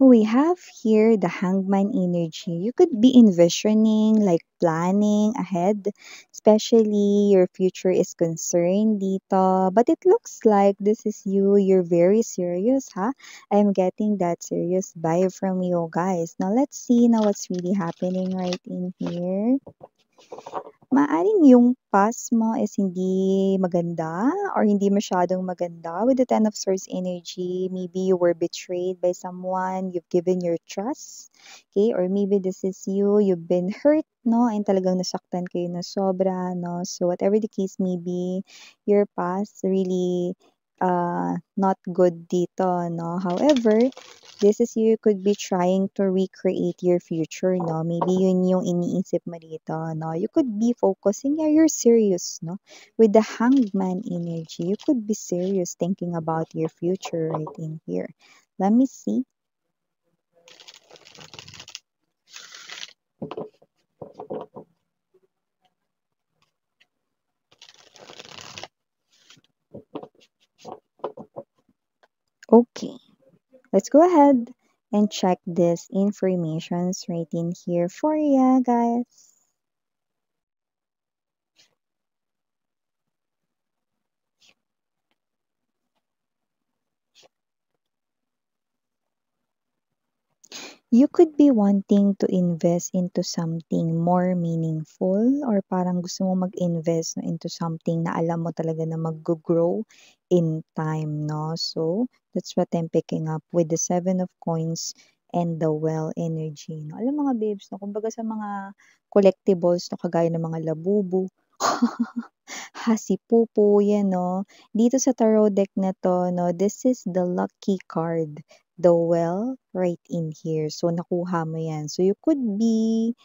We have here the hangman energy. You could be envisioning, like planning ahead, especially your future is concerned dito. But it looks like this is you. You're very serious, huh? I'm getting that serious vibe from you guys. Now let's see now what's really happening right in here. Maaaring yung past mo is hindi maganda or hindi masyadong maganda with the Ten of Swords energy. Maybe you were betrayed by someone, you've given your trust, okay? Or maybe this is you, you've been hurt, no? And talagang nasaktan kayo na sobra, no? So whatever the case may be, your past really not good dito, no? However, this is you could be trying to recreate your future, no? Maybe yun yung iniisip mo dito, no? You could be focusing, yeah, you're serious, no? With the hangman energy, you could be serious thinking about your future right in here. Let me see. Okay, let's go ahead and check this informations right in here for ya, guys. You could be wanting to invest into something more meaningful or parang gusto mo mag-invest no, into something na alam mo talaga na mag-grow in time, no? So, that's what I'm picking up with the Seven of Coins and the Well energy. No? Alam mga babes, no? Kumbaga sa mga collectibles, no? Kagaya ng mga labubu, hasipupo, yan, no? Dito sa tarot deck na to, no, this is the lucky card, the well, right in here. So, nakuha mo yan. So, you could be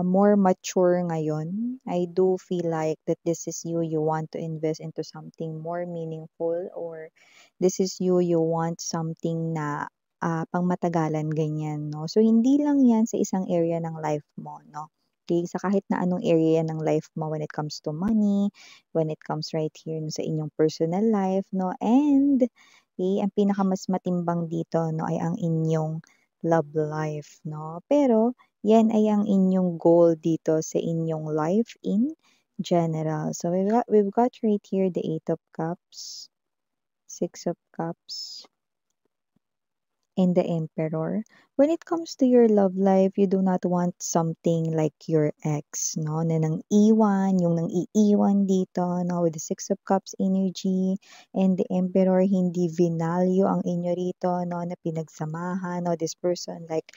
more mature ngayon. I do feel like that this is you, you want to invest into something more meaningful or this is you, you want something na pangmatagalan, ganyan, no? So, hindi lang yan sa isang area ng life mo, no? Okay, sa kahit na anong area ng life mo when it comes to money, when it comes right here no, sa inyong personal life, no? And, okay, ang pinakamas matimbang dito, no, ay ang inyong love life, no? Pero, yan ay ang inyong goal dito sa inyong life in general. So, we've got right here the Eight of Cups, Six of Cups, and the Emperor. When it comes to your love life, you do not want something like your ex, no? Na nang iwan, yung nang iiwan dito, no? With the Six of Cups energy and the Emperor, hindi vinalyo ang inyo rito, no? Na pinagsamahan, no? This person like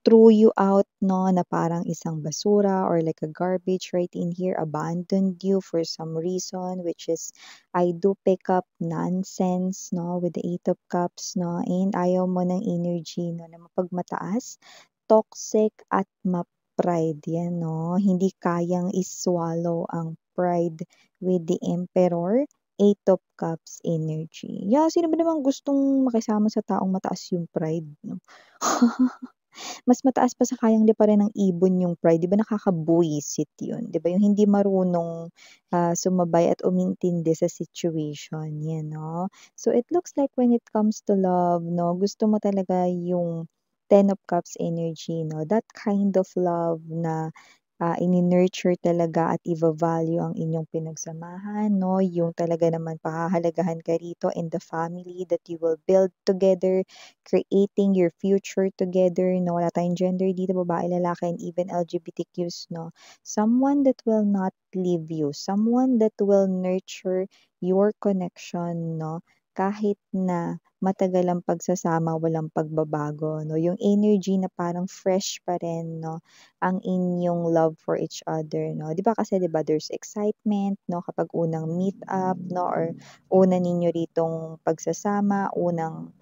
threw you out, no? Na parang isang basura or like a garbage right in here, abandoned you for some reason, which is I do pick up nonsense, no, with the Eight of Cups, no, and ayaw mo ng energy, no, na mapagmataas, toxic at ma-pride, yan, no, hindi kayang iswallow ang pride with the Emperor, Eight of Cups energy. Yeah, sino ba naman gustong makisama sa taong mataas yung pride, no? Mas mataas pa sa kayang liparin ng ibon yung pride, 'di ba nakakabuwisit yun, 'di ba yung hindi marunong, sumabay at umintindi sa situation, 'yan 'no. So it looks like when it comes to love 'no, gusto mo talaga yung Ten of Cups energy 'no, that kind of love na ini-nurture talaga at iva-value ang inyong pinagsamahan 'no, yung talaga naman pahahalagahan ka rito in the family that you will build together, creating your future together 'no, wala tayong gender dito, babae, lalaki, and even LGBTQs 'no. Someone that will not leave you, someone that will nurture your connection 'no, kahit na matagal ang pagsasama, walang pagbabago 'no, yung energy na parang fresh pa rin 'no, ang inyong love for each other 'no. 'Di ba kasi 'di ba there's excitement 'no kapag unang meet up 'no or una ninyo ritong pagsasama, unang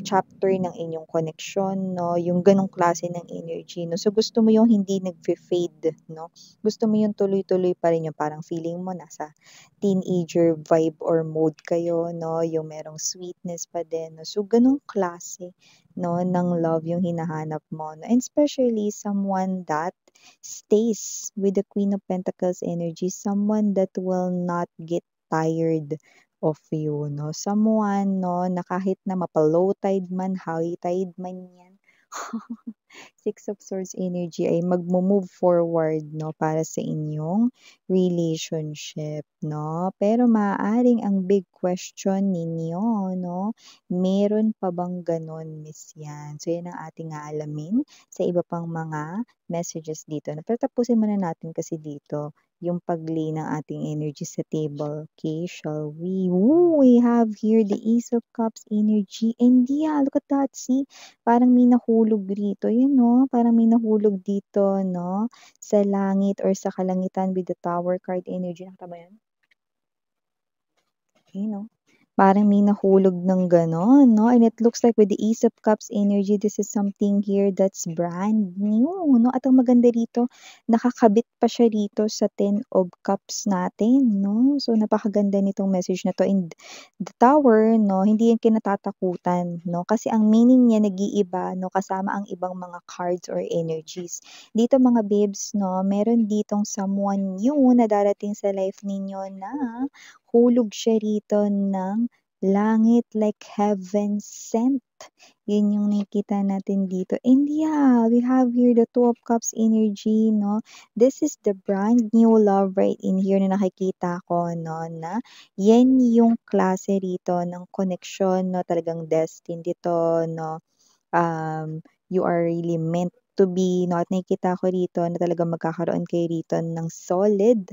chapter ng inyong connection 'no, yung gano'ng klase ng energy 'no. So gusto mo yung hindi nagfe-fade 'no, gusto mo yung tuloy-tuloy pa rin yung parang feeling mo nasa teenager vibe or mode kayo 'no, yung merong sweetness business pa din 'no. So gano'ng klase 'no ng love yung hinahanap mo 'no, and especially someone that stays with the Queen of Pentacles energy, someone that will not get tired of you 'no. Someone 'no na kahit na mapa-low tide man, high tide man 'yan, Six of Swords energy ay magmo-move forward 'no, para sa inyong relationship 'no. Pero maaaring ang big question ninyo 'no, meron pa bang gano'n, Miss Yan? So 'yan ang ating aalamin sa iba pang mga messages dito 'no. Pero tapusin muna natin kasi dito yung pag-lay ng ating energy sa table. Okay, shall we? Ooh, we have here the Ace of Cups energy and yeah, look at that, see? Parang may nahulog rito, yun 'no, parang may nahulog dito 'no, sa langit or sa kalangitan with the Tower card energy, nakita mo yun? Ayun 'no, parang may nahulog ng gano'n 'no, and it looks like with the Ace of Cups energy, this is something here that's brand new 'no, at ang maganda rito, nakakabit pa siya rito sa Ten of Cups natin 'no. So napakaganda nitong message na 'to, and the Tower 'no, hindi yan kinatatakutan 'no, kasi ang meaning niya nag-iiba 'no, kasama ang ibang mga cards or energies. Dito mga babes 'no, meron ditong someone new na darating sa life ninyo na hulog siya rito ng langit like heaven sent. Yun yung nakikita natin dito. And yeah, we have here the Two of Cups energy, no? This is the brand new love right in here na nakikita ko, no? Na yan yung klase rito ng connection, no? Talagang destined dito, no? You are really meant to be, no? At nakikita ko rito na talagang magkakaroon kayo rito ng solid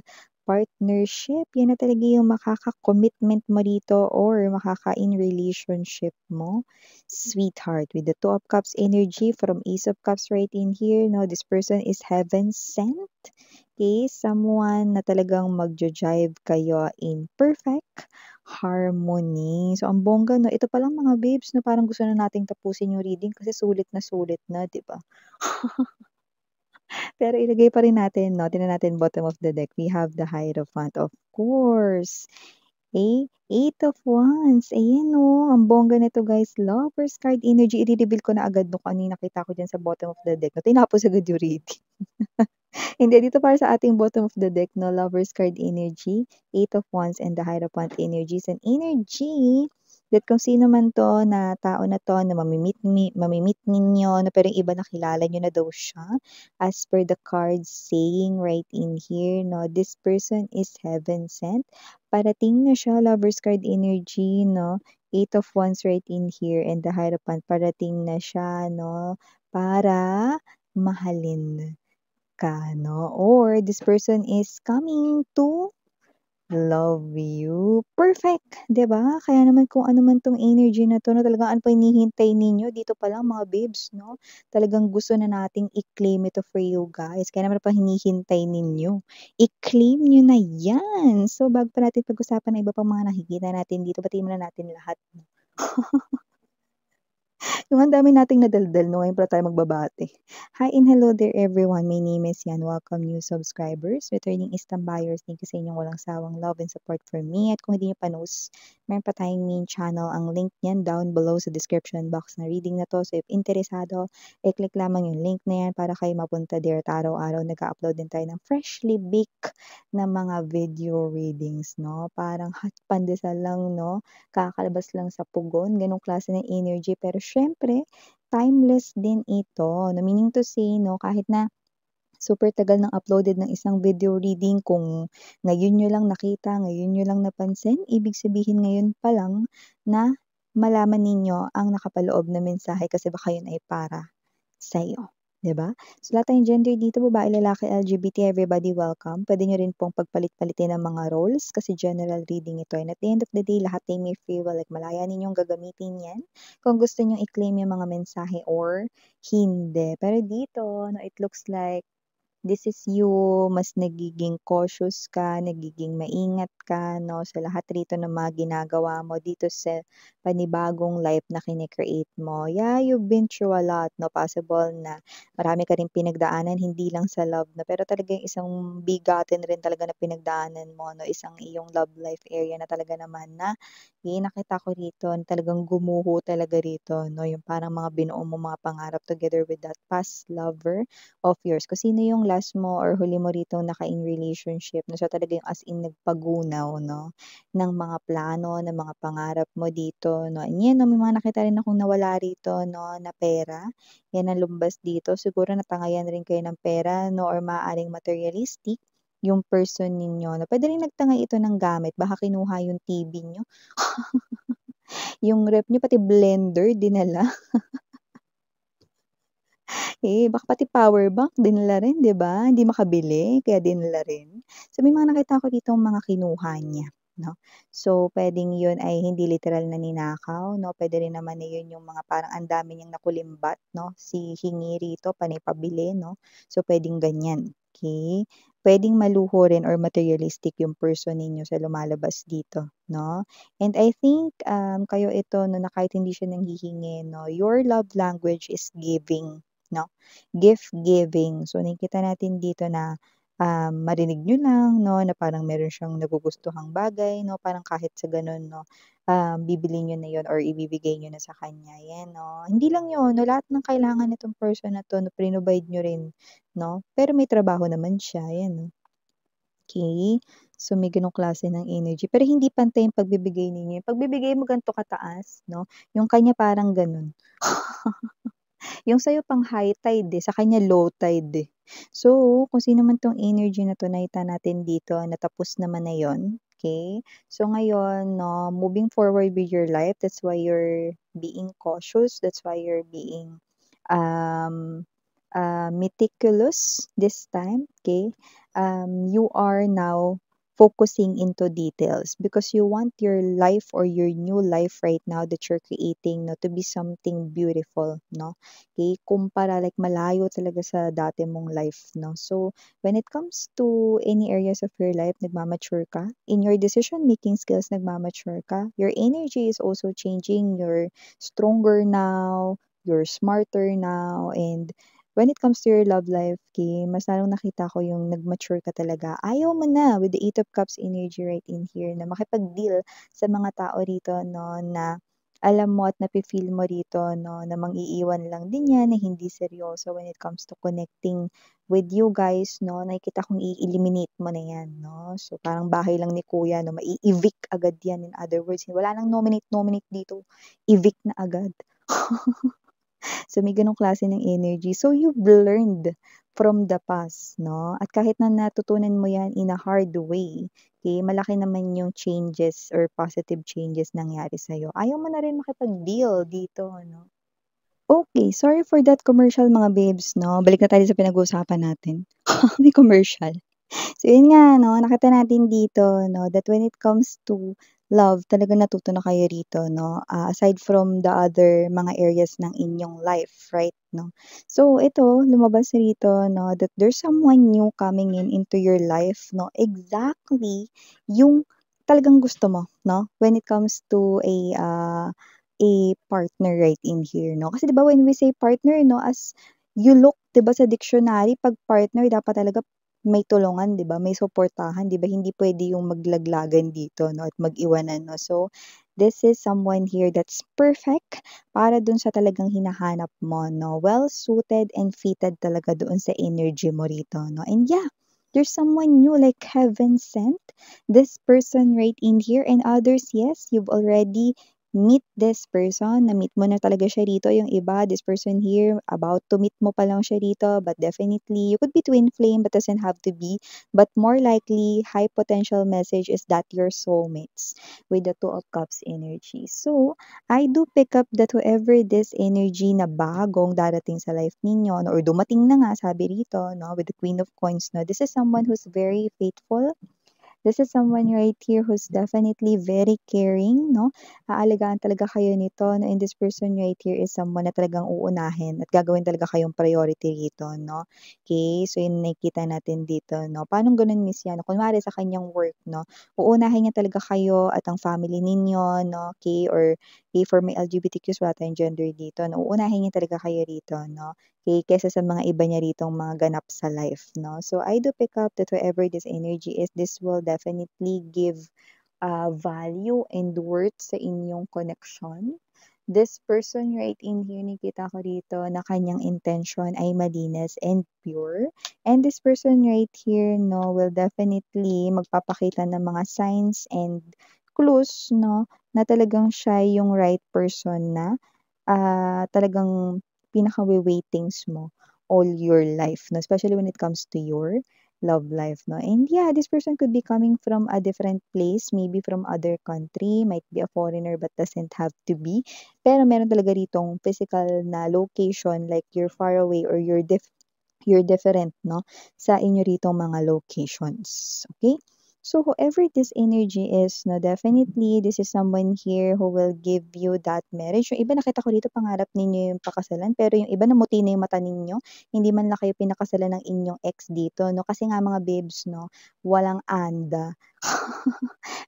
partnership. Yan na talaga yung makaka-commitment mo rito or makaka-in relationship mo, sweetheart. With the Two of Cups energy from Ace of Cups right in here, no? This person is heaven sent. Okay? Someone na talagang magjo-jive kayo in perfect harmony. So, ang bongga 'no, ito palang mga babes 'no, parang gusto na nating tapusin yung reading kasi sulit na, 'di ba? Pero ilagay pa rin natin 'no, tingnan natin bottom of the deck, we have the Hierophant, of course. Eight of Wands, ayan 'no, ang bongga nito guys, Lovers card energy, i-re-reveal ko na agad 'no, kung ano yung nakita ko diyan sa bottom of the deck 'no, tinapos agad yung reading. Hindi, dito para sa ating bottom of the deck 'no, Lovers card energy, Eight of Wands, and the Hierophant energies. And energy that kung sino man 'to na tao na 'to na mamimit ninyo na pero yung iba nakilala niyo na daw siya. As per the cards saying right in here 'no, this person is heaven sent. Parating na siya, Lovers card energy 'no, Eight of Wands right in here, and the Hierophant, parating na siya 'no, para mahalin ka 'no, or this person is coming to love you. Perfect, 'di ba? Kaya naman kung ano man 'tong energy na 'to na talagang ano pa hinihintay ninyo, dito pa lang mga babes 'no, talagang gusto na nating i-claim ito for you guys. Kaya naman pa hinihintay ninyo, i-claim niyo na 'yan. So bago pa natin pag-usapan ang iba pang mga nakikita natin dito, batiin muna natin lahat 'no. Yung ang dami nating nadaldal 'no, ngayon pala tayo magbabate. Hi and hello there everyone, my name is Yan. Welcome new subscribers, returning Istam buyers, thank you sa inyong walang sawang love and support for me. At kung hindi niyo pa knows, meron pa tayong main channel, ang link niyan down below sa description box na reading na 'to. So if interesado, i-click lamang yung link na yan para kayo mapunta there at araw-araw nag-a-upload din tayo ng freshly baked na mga video readings 'no. Parang hot pandesal lang 'no, kakalabas lang sa pugon, gano'ng klase ng energy. Pero siyempre, timeless din ito, no, meaning to say 'no, kahit na super tagal ng uploaded ng isang video reading, kung ngayon niyo lang nakita, ngayon niyo lang napansin, ibig sabihin ngayon pa lang na malaman ninyo ang nakapaloob na mensahe kasi baka yun ay para sa'yo, 'di ba? So, lahat tayong gender dito, babae, lalaki, LGBT, everybody welcome. Puwede niyo rin pong pagpalit-palitin ang mga roles kasi general reading ito, and at the end of the day, lahat ay may free will at malaya ninyong gagamitin 'yan kung gusto niyong i-claim yung mga mensahe or hindi. Pero dito 'no, it looks like This is you, mas nagiging cautious ka, nagiging maingat ka 'no, sa lahat rito ng mga ginagawa mo dito sa panibagong life na kine-create mo. Yeah, you've been through a lot 'no, possible na marami ka ring pinagdaanan hindi lang sa love na pero talagang isang bigatin rin talaga na pinagdaanan mo 'no, isang iyong love life area na talaga naman na, nakita ko rito na talagang gumuho talaga rito 'no, yung parang mga binuo mong mga pangarap together with that past lover of yours. Kung sino yung last mo or huli mo rito naka-in relationship na siya talaga yung as in nagpagunaw 'no, ng mga plano, ng mga pangarap mo dito 'no. And yan 'no, may mga nakita rin akong nawala rito 'no, na pera, yan ang lumbas dito. Siguro natangayan rin kayo ng pera 'no or maaaring materialistic yung person ninyo na puwede rin nagtangay ito ng gamit, baka kinuha yung TV niyo, yung ref niyo, pati blender dinala. Baka pati power bank dinala rin, 'di ba? Hindi makabili kaya dinala rin. So, may mga nakita ko ditong mga kinuha niya, 'no. So, puwedeng 'yun ay hindi literal na ninakaw, 'no, puwede rin naman na 'yun yung mga parang ang dami niyang nakulimbat, 'no, si hingi rito panay pabili, 'no. So, puwedeng ganiyan, okey. Puwedeng maluho rin or materialistic yung person ninyo sa lumalabas dito, 'no. And I think, kayo ito 'no, na kahit hindi siya nanghihingi 'no, your love language is giving. 'No, gift giving. So, nakikita natin dito na, marinig niyo lang 'no, na parang meron siyang nagugustuhang bagay 'no, parang kahit sa gano'n 'no, bibili niyo na 'yun or ibibigay niyo na sa kanya, 'yan 'no. Hindi lang 'yun 'no, lahat ng kailangan nitong person na 'to 'no, prinobide niyo rin 'no, pero may trabaho naman siya, 'yan 'no. Okey. So, may gano'ng klase ng energy, pero hindi pantay yung pagbibigay ninyo. Yung pagbibigay mo ganito kataas 'no, yung kanya parang gano'n. Yung sa'yo pang high tide, sa kanya low tide, eh. So, kung sino man 'tong energy na 'to nakita natin dito na tapos naman na 'yun, okey? So, ngayon 'no, moving forward with your life, that's why you're being cautious, that's why you're being, um, meticulous this time, okay. You are now focusing into details because you want your life or your new life right now that you're creating 'no, to be something beautiful 'no. Okay, kumpara like malayo talaga sa dati mong life 'no. So, when it comes to any areas of your life nagma-mature ka, in your decision making skills nagma-mature ka, your energy is also changing, you're stronger now, you're smarter now, and when it comes to your love life, okay, mas lalong nakita ko yung nag-mature ka talaga. Ayaw mo na with the Eight of Cups energy right in here na makipag-deal sa mga tao rito 'no, na alam mo at nafi-feel mo rito 'no, na mang-iiwan lang din 'yan, na hindi seryoso when it comes to connecting with you guys 'no. Nakikita kong i-eliminate mo na 'yan 'no. So, parang bahay lang ni kuya 'no, mai-evict agad 'yan. In other words, wala ng nominate-nominate dito, evict na agad. So, may gano'ng klase ng energy. So, you've learned from the past 'no, at kahit na natutunan mo 'yan in a hard way, okay, malaki naman yung changes or positive changes nangyari sa'yo. Ayaw mo na rin makipag-deal dito 'no. Okay, sorry for that commercial mga babes 'no, balik na tayo sa pinag-uusapan natin. May commercial. So yun nga 'no, nakita natin dito 'no, that when it comes to love talagang natuto na kayo rito 'no, aside from the other mga areas ng inyong life, right 'no. So ito, lumabas rito 'no, that there's someone new coming into your life 'no, exactly yung talagang gusto mo 'no, when it comes to a partner right in here 'no. Kasi 'di ba when we say partner 'no, as you look 'di ba sa dictionary 'pag partner dapat talaga may tulungan 'di ba, may suportahan 'di ba, hindi puwede yung maglaglagan dito 'no, at mag-iwanan 'no. So, this is someone here that's perfect para dun sa talagang hinahanap mo 'no, well suited and fitted talaga doon sa energy mo rito 'no. And yeah, there's someone new like heaven sent, this person right in here and others, yes, you've already meet this person, na-meet mo na talaga siya rito, yung iba, this person here, about to meet mo pa lang siya rito, but definitely, you could be twin flame, but doesn't have to be. But more likely, high potential message is that your soulmates with the Two of Cups energy. So, I do pick up that whoever this energy na bagong darating sa life ninyo, no, or dumating na nga, sabi rito, no, with the Queen of Coins, no, this is someone who's very faithful, This is someone right here who's definitely very caring, no? Aalagaan talaga kayo nito, no? And this person right here is someone na talagang uunahin at gagawin talaga kayong priority rito, no? Okay, so yun nakikita natin dito, no? Paano ganun, Miss Yana? Kunwari sa kanyang work, no? Uunahin niya talaga kayo at ang family ninyo, no? Okay, or okay, for my LGBTQs, wala tayong gender dito, no? Uunahin niya talaga kayo rito, no? Okay, kaysa sa mga iba niya ritong mga ganap sa life, no? So I do pick up that wherever this energy is, this will definitely give value and worth sa inyong connection. This person right in here, nakita ko dito na kanyang intention ay malinis and pure. And this person right here, no, will definitely magpapakita ng mga signs and clues, no, na talagang siya yung right person na talagang pinaka-we-waitings mo all your life, no? Especially when it comes to your love life, no? And yeah, this person could be coming from a different place, maybe from other country, might be a foreigner but doesn't have to be. Pero meron talaga ritong physical na location like you're far away or you're different, no, sa inyo ritong mga locations. Okay? So whoever this energy is, no, definitely this is someone here who will give you that marriage. Yung iba nakita ko dito pangarap ninyo yung pakasalan, pero yung iba namuti na yung mata ninyo, hindi man lang kayo pinakasalan ng inyong ex dito, no? Kasi nga mga babes, no, walang anda.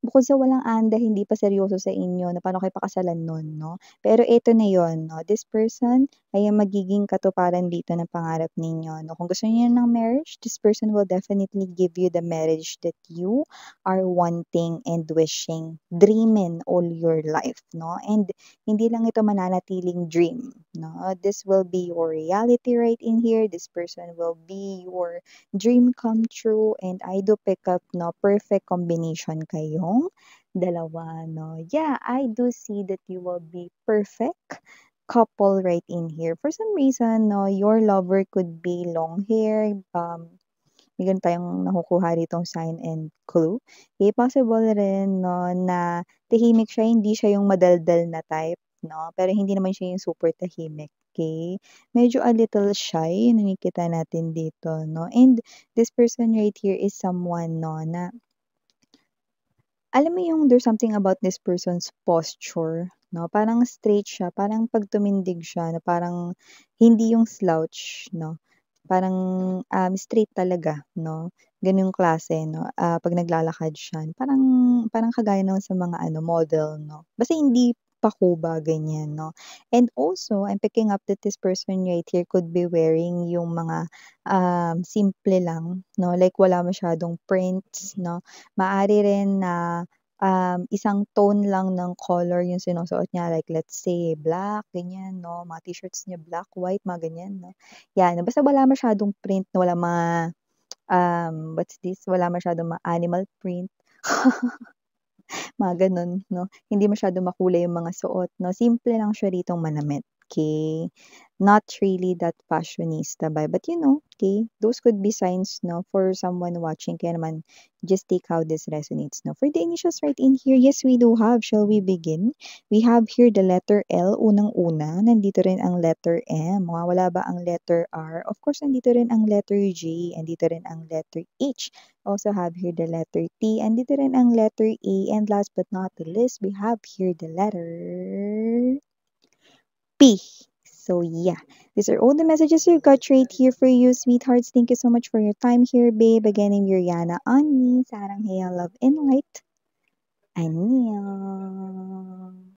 Bukod sa walang anda, hindi pa seryoso sa inyo na paano kayo pakasalan nun, no? Pero eto na yon, no? This person ay ang magiging katuparan dito ng pangarap ninyo, no? Kung gusto niyo ng marriage, this person will definitely give you the marriage that you are wanting and wishing, dreaming all your life, no? And hindi lang ito mananatiling dream, no? This will be your reality right in here. This person will be your dream come true, and I do pick up, no, perfect combination kayong dalawa, no. Yeah, I do see that you will be perfect couple right in here. For some reason, no, your lover could be long hair, may ganun tayong nakukuha ditong sign and clue. Eh, possible rin 'no, na tahimik siya, hindi siya yung madaldal na type 'no, pero hindi naman siya yung super tahimik, okey? Medyo a little shy, yung nakikita natin dito 'no, and this person right here is someone 'no, na alam mo yung there's something about this person's posture 'no, parang straight siya, parang 'pag tumindig siya na parang hindi yung slouch 'no. Parang, straight talaga 'no, gano'ng klase 'no, 'pag naglalakad siya parang parang kagaya naman sa mga ano model 'no, basta hindi pakuba ganyan 'no. And also I'm picking up that this person right here could be wearing yung mga, simple lang 'no, like wala masyadong prints 'no. Maaari rin na, isang tone lang ng color yung sinusuot niya like let's say black ganyan 'no, mga t-shirts niya black, white mga ganyan 'no. 'Yan, basta wala masyadong print na walang mga, what's this, wala masyadong mga animal print, mga gano'n 'no. Hindi masyadong makulay yung mga suot 'no, simple lang siya ritong manamit, okey. Not really that fashionista vibe, but you know, okey, those could be signs 'no, for someone watching. Kaya naman just take how this resonates 'no. For the initials right in here, yes, we do have. Shall we begin? We have here the letter L, unang-una. Nandito rin ang letter M. Mawawala ba ang letter R? Of course, nandito rin ang letter J. Andito rin ang letter H. Also have here the letter T. Andito rin ang letter A. And last but not the least, we have here the letter P. So yeah, these are all the messages you got right here for you, sweethearts. Thank you so much for your time here, babe. Again, I'm Yuriana on me. Sarang Heya Love and Light. Annyeong.